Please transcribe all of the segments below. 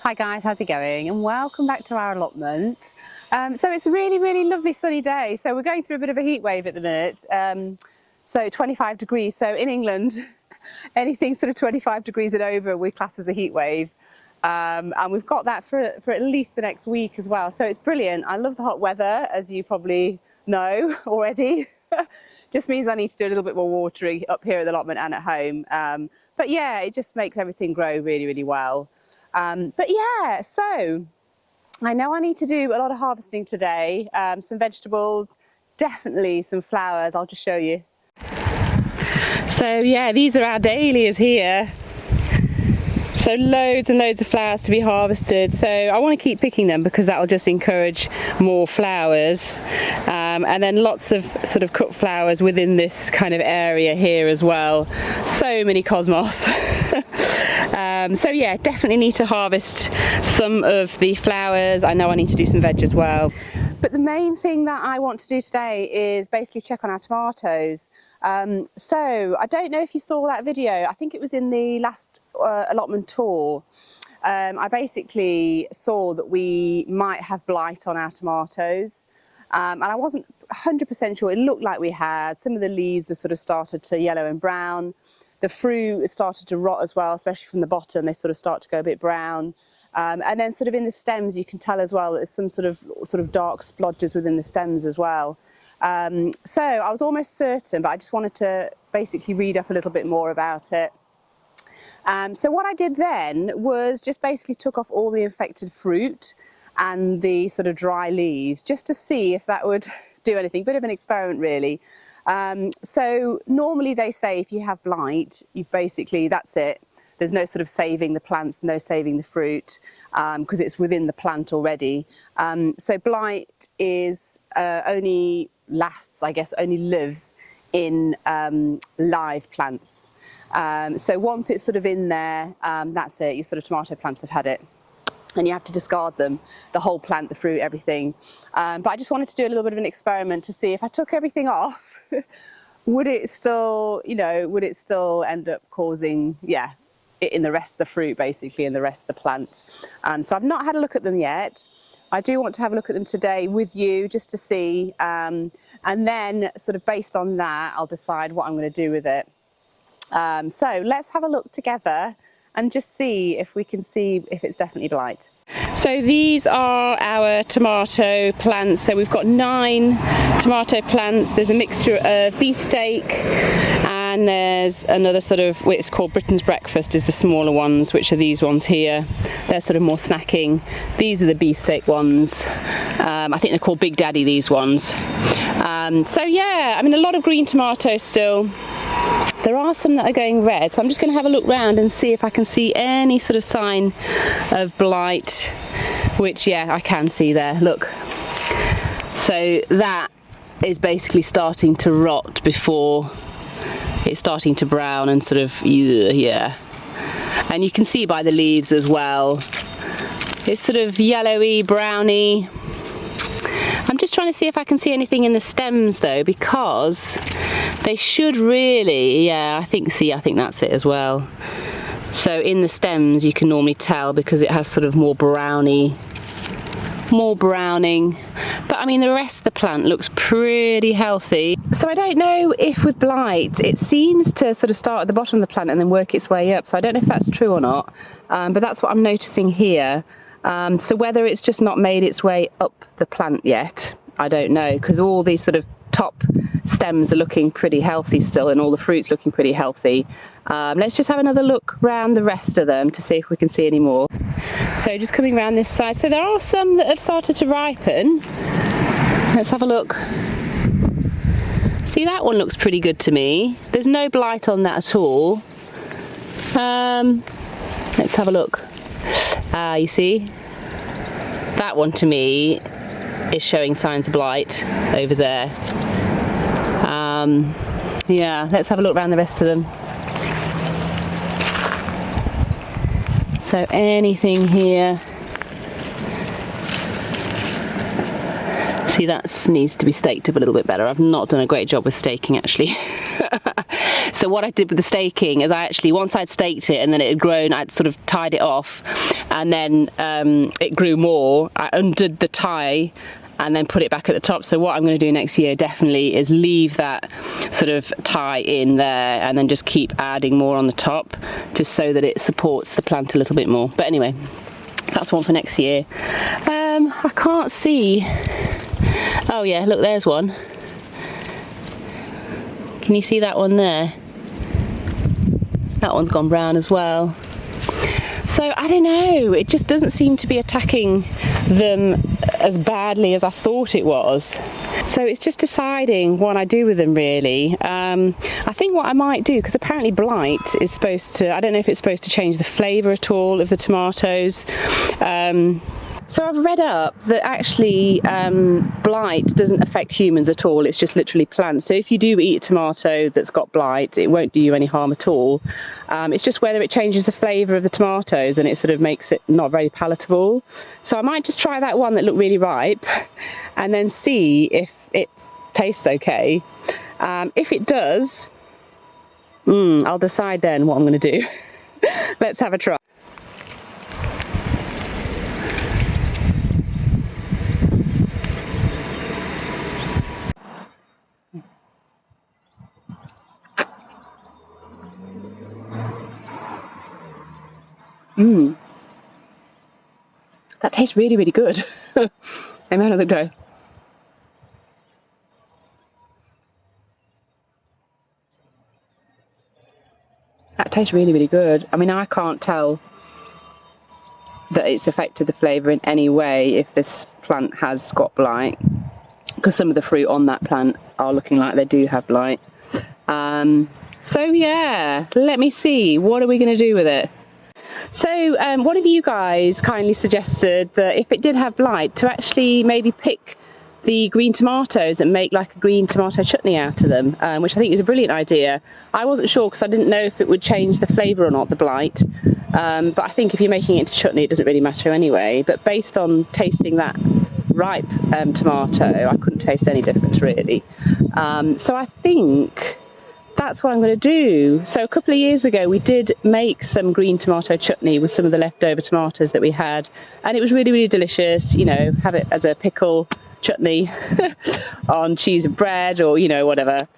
Hi guys, how's it going? And welcome back to our allotment. So it's a really lovely sunny day. So we're going through a bit of a heat wave at the minute. So 25 degrees. So in England, anything sort of 25 degrees and over we class as a heat wave. And we've got that for at least the next week as well. So it's brilliant. I love the hot weather, as you probably know already. Just means I need to do a little bit more watering up here at the allotment and at home. But yeah, it just makes everything grow really well. But yeah, so I know I need to do a lot of harvesting today, some vegetables, definitely some flowers. I'll just show you. So yeah, these are our dahlias here. So loads and loads of flowers to be harvested. So I want to keep picking them because that'll just encourage more flowers. And then lots of sort of cut flowers within this kind of area here as well. So many cosmos. So yeah, definitely need to harvest some of the flowers. I know I need to do some veg as well. But the main thing that I want to do today is basically check on our tomatoes. So I don't know if you saw that video. I think it was in the last allotment tour. I basically saw that we might have blight on our tomatoes. And I wasn't 100% sure. It looked like we had. Some of the leaves have sort of started to yellow and brown. The fruit has started to rot as well, especially from the bottom. They sort of start to go a bit brown. And then sort of in the stems, you can tell as well that there's some sort of dark splodges within the stems as well. So I was almost certain, but I just wanted to basically read up a little bit more about it. So what I did then was just basically took off all the infected fruit and the sort of dry leaves just to see if that would do anything. Bit of an experiment really. So normally they say if you have blight, you've basically, that's it. There's no sort of saving the plants, no saving the fruit, because it's within the plant already. So blight is only lasts, I guess, only lives in live plants. So once it's sort of in there, that's it. Your sort of tomato plants have had it. And you have to discard them, the whole plant, the fruit, everything. But I just wanted to do a little bit of an experiment to see if I took everything off, would it still, would it still end up causing, yeah, in the rest of the fruit basically, and the rest of the plant. So I've not had a look at them yet. I do want to have a look at them today with you just to see, and then sort of based on that, I'll decide what I'm going to do with it. So let's have a look together and just see if we can see if it's definitely blight. So these are our tomato plants. So we've got 9 tomato plants. There's a mixture of beefsteak and there's another sort of, it's called Britain's Breakfast, is the smaller ones, which are these ones here. They're sort of more snacking. These are the beefsteak ones. I think they're called Big Daddy, these ones. So yeah, I mean, a lot of green tomatoes still. There are some that are going red, so I'm just going to have a look round and see if I can see any sort of sign of blight, which, yeah, I can see there, look. So that is basically starting to rot before it's starting to brown and sort of, yeah. And you can see by the leaves as well, it's sort of yellowy, browny. I'm just trying to see if I can see anything in the stems though, because they should really, yeah, I think that's it as well. So in the stems you can normally tell because it has sort of more browning. But I mean the rest of the plant looks pretty healthy. So I don't know if with blight, it seems to sort of start at the bottom of the plant and then work its way up. So I don't know if that's true or not, but that's what I'm noticing here. So whether it's just not made its way up the plant yet, I don't know, because all these sort of top stems are looking pretty healthy still and all the fruit's looking pretty healthy. Let's just have another look round the rest of them to see if we can see any more. So just coming around this side, so there are some that have started to ripen. Let's have a look. See, that one looks pretty good to me. There's no blight on that at all. Let's have a look. You see, that one to me is showing signs of blight over there. Yeah, let's have a look around the rest of them. So anything here. See, that needs to be staked up a little bit better. I've not done a great job with staking, actually. So what I did with the staking is I actually, once I'd staked it and then it had grown, I'd sort of tied it off, and then it grew more. I undid the tie and then put it back at the top. So what I'm going to do next year definitely is leave that sort of tie in there and then just keep adding more on the top, just so that it supports the plant a little bit more. But anyway, that's one for next year. I can't see. Oh yeah, look, there's one. Can you see that one there? That one's gone brown as well. So I don't know, it just doesn't seem to be attacking them as badly as I thought it was. So it's just deciding what I do with them, really. I think what I might do, because apparently Blight is supposed to, I don't know if it's supposed to change the flavour at all of the tomatoes. So I've read up that actually blight doesn't affect humans at all. It's just literally plants. So if you do eat a tomato that's got blight, it won't do you any harm at all. It's just whether it changes the flavour of the tomatoes and it sort of makes it not very palatable. So I might just try that one that looked really ripe and then see if it tastes okay. If it does, I'll decide then what I'm going to do. Let's have a try. That tastes really, really good. Amen of the dough. That tastes really, really good. I mean, I can't tell that it's affected the flavour in any way if this plant has got blight, because some of the fruit on that plant are looking like they do have blight. So yeah, let me see, what are we going to do with it? So one of you guys kindly suggested that if it did have blight, to actually maybe pick the green tomatoes and make like a green tomato chutney out of them, which I think is a brilliant idea. I wasn't sure because I didn't know if it would change the flavour or not, the blight. But I think if you're making it into chutney, it doesn't really matter anyway. But based on tasting that ripe tomato, I couldn't taste any difference really. So I think that's what I'm going to do. So a couple of years ago we did make some green tomato chutney with some of the leftover tomatoes that we had, and it was really, really delicious. You know, have it as a pickle chutney on cheese and bread, or you know, whatever.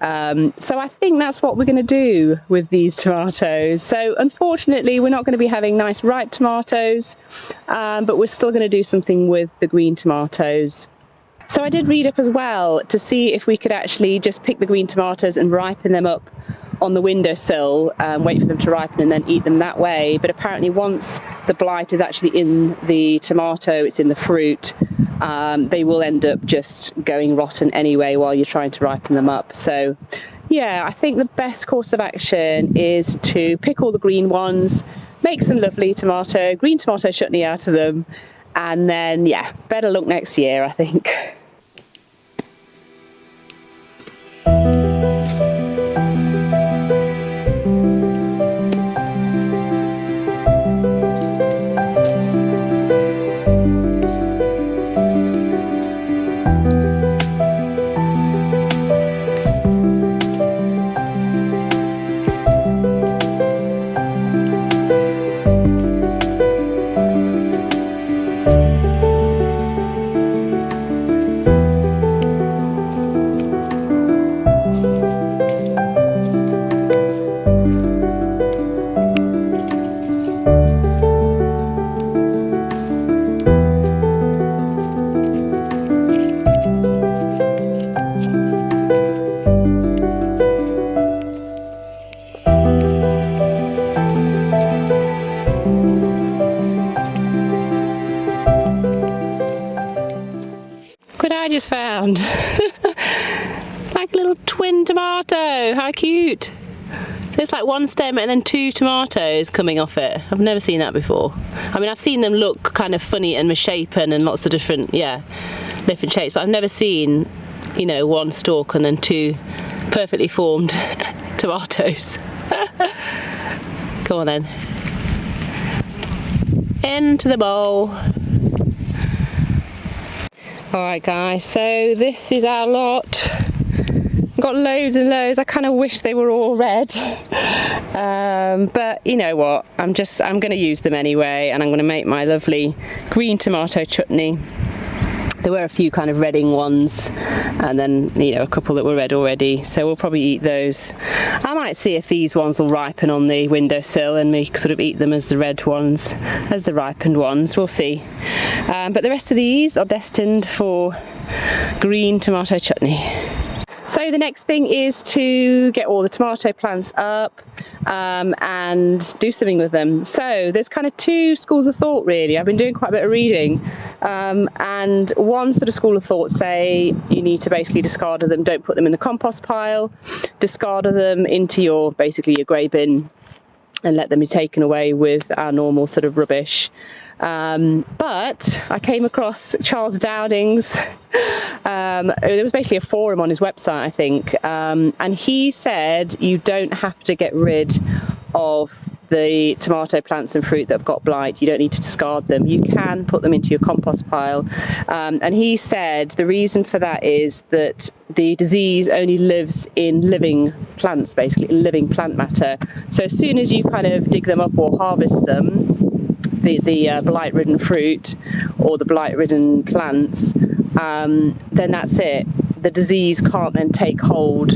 So I think that's what we're going to do with these tomatoes. So unfortunately we're not going to be having nice ripe tomatoes, but we're still going to do something with the green tomatoes. So I did read up as well to see if we could actually just pick the green tomatoes and ripen them up on the windowsill, wait for them to ripen and then eat them that way. But apparently once the blight is actually in the tomato, it's in the fruit, they will end up just going rotten anyway while you're trying to ripen them up. So yeah, I think the best course of action is to pick all the green ones, make some lovely green tomato chutney out of them, and then yeah, better luck next year, I think. I just found like a little twin tomato. How cute. So it's like one stem and then two tomatoes coming off it. I've never seen that before. I mean, I've seen them look kind of funny and misshapen and lots of different shapes, but I've never seen, you know, one stalk and then two perfectly formed tomatoes. Come on then, into the bowl. Alright guys, so this is our lot. We've got loads and loads. I kind of wish they were all red, but you know what, I'm going to use them anyway, and I'm going to make my lovely green tomato chutney. There were a few kind of redding ones, and then, you know, a couple that were red already, so we'll probably eat those. I might see if these ones will ripen on the windowsill and we sort of eat them as the red ones, as the ripened ones. We'll see. But the rest of these are destined for green tomato chutney. So the next thing is to get all the tomato plants up and do something with them. So there's kind of two schools of thought really. I've been doing quite a bit of reading, and one sort of school of thought say you need to basically discard them, don't put them in the compost pile, discard them into your basically your grey bin and let them be taken away with our normal sort of rubbish. But I came across Charles Dowding's, there was basically a forum on his website, I think, and he said you don't have to get rid of the tomato plants and fruit that have got blight. You don't need to discard them. You can put them into your compost pile, and he said the reason for that is that the disease only lives in living plants, basically living plant matter. So as soon as you kind of dig them up or harvest them, the blight-ridden fruit or the blight-ridden plants, then that's it. The disease can't then take hold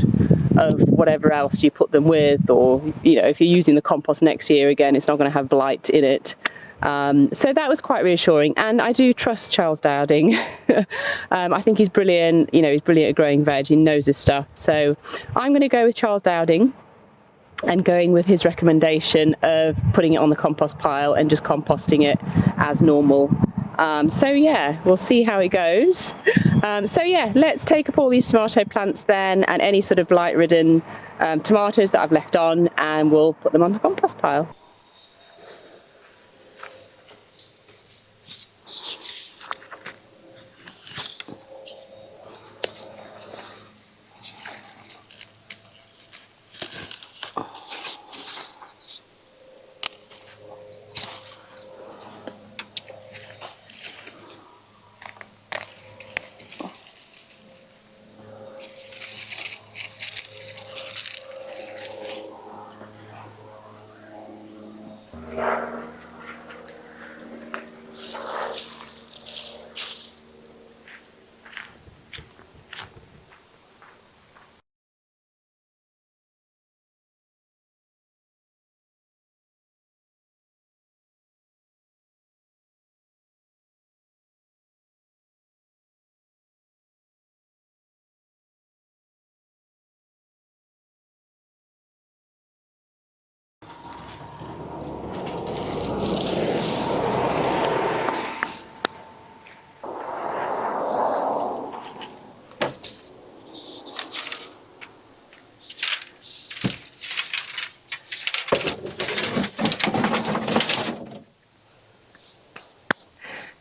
of whatever else you put them with, or, you know, if you're using the compost next year again, it's not going to have blight in it. So that was quite reassuring, and I do trust Charles Dowding. I think he's brilliant. You know, he's brilliant at growing veg. He knows his stuff. So I'm going to go with Charles Dowding and going with his recommendation of putting it on the compost pile and just composting it as normal. So yeah, we'll see how it goes. So yeah, let's take up all these tomato plants then, and any sort of blight-ridden tomatoes that I've left on, and we'll put them on the compost pile.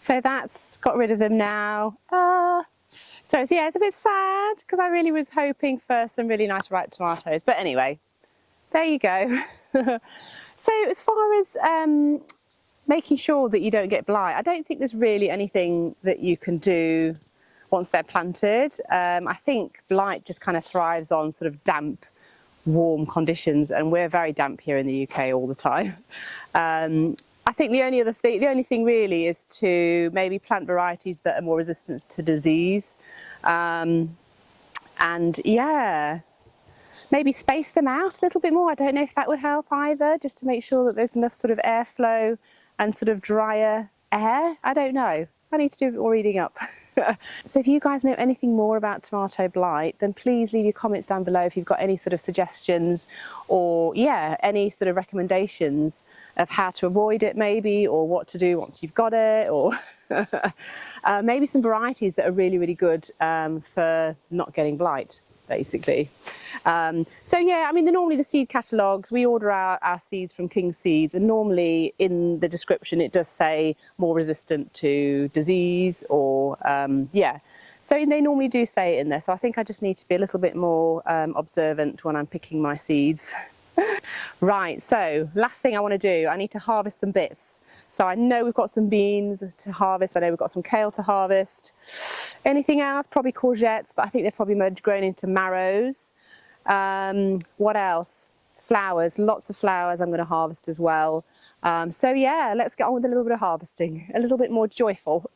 So that's got rid of them now. So yeah, it's a bit sad because I really was hoping for some really nice ripe tomatoes. But anyway, there you go. So as far as making sure that you don't get blight, I don't think there's really anything that you can do once they're planted. I think blight just kind of thrives on sort of damp, warm conditions, and we're very damp here in the UK all the time. I think the only thing really is to maybe plant varieties that are more resistant to disease, and yeah, maybe space them out a little bit more. I don't know if that would help either, just to make sure that there's enough sort of airflow and sort of drier air. I don't know. I need to do a bit more reading up. So if you guys know anything more about tomato blight, then please leave your comments down below if you've got any sort of suggestions, or yeah, any sort of recommendations of how to avoid it maybe, or what to do once you've got it, or maybe some varieties that are really, really good for not getting blight, basically. So yeah, I mean, normally the seed catalogues, we order our seeds from King Seeds, and normally in the description it does say more resistant to disease, or yeah, so they normally do say it in there. So I think I just need to be a little bit more observant when I'm picking my seeds. Right, so last thing I want to do, I need to harvest some bits. So I know we've got some beans to harvest, I know we've got some kale to harvest. Anything else? Probably courgettes, but I think they're probably grown into marrows. What else? Flowers, lots of flowers I'm going to harvest as well. So yeah, let's get on with a little bit of harvesting, a little bit more joyful.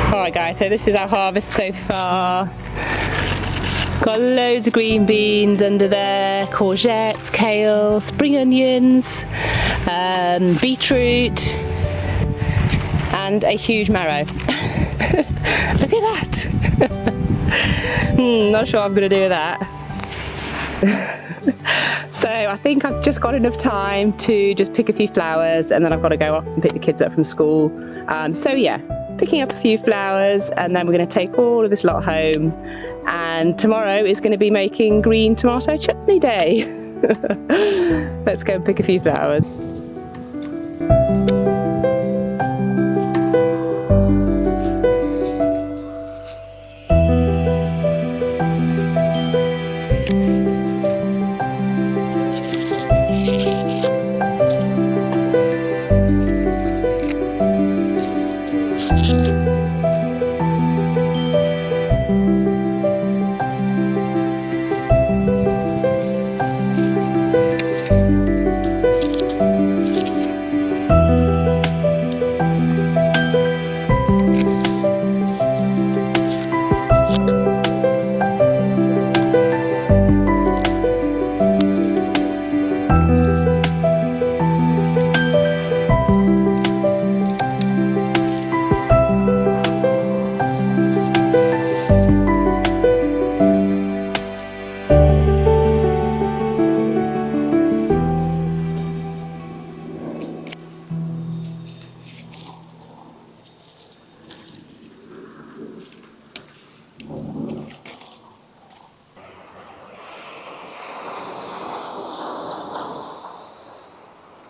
Alright guys, so this is our harvest so far. Got loads of green beans under there, courgettes, kale, spring onions, beetroot, and a huge marrow. Look at that! Not sure what I'm going to do with that. So I think I've just got enough time to just pick a few flowers, and then I've got to go off and pick the kids up from school. So yeah, picking up a few flowers, and then we're going to take all of this lot home, and tomorrow is going to be making green tomato chutney day. Let's go and pick a few flowers.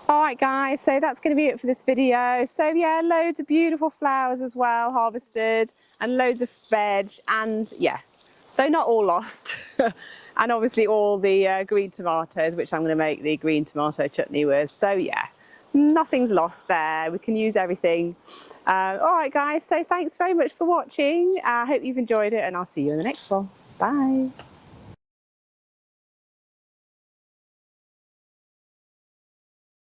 Alright guys, so that's going to be it for this video. So yeah, loads of beautiful flowers as well harvested, and loads of veg, and yeah, so not all lost. And obviously all the green tomatoes, which I'm going to make the green tomato chutney with. So yeah, nothing's lost there, we can use everything. Alright guys, so thanks very much for watching. I hope you've enjoyed it, and I'll see you in the next one. Bye.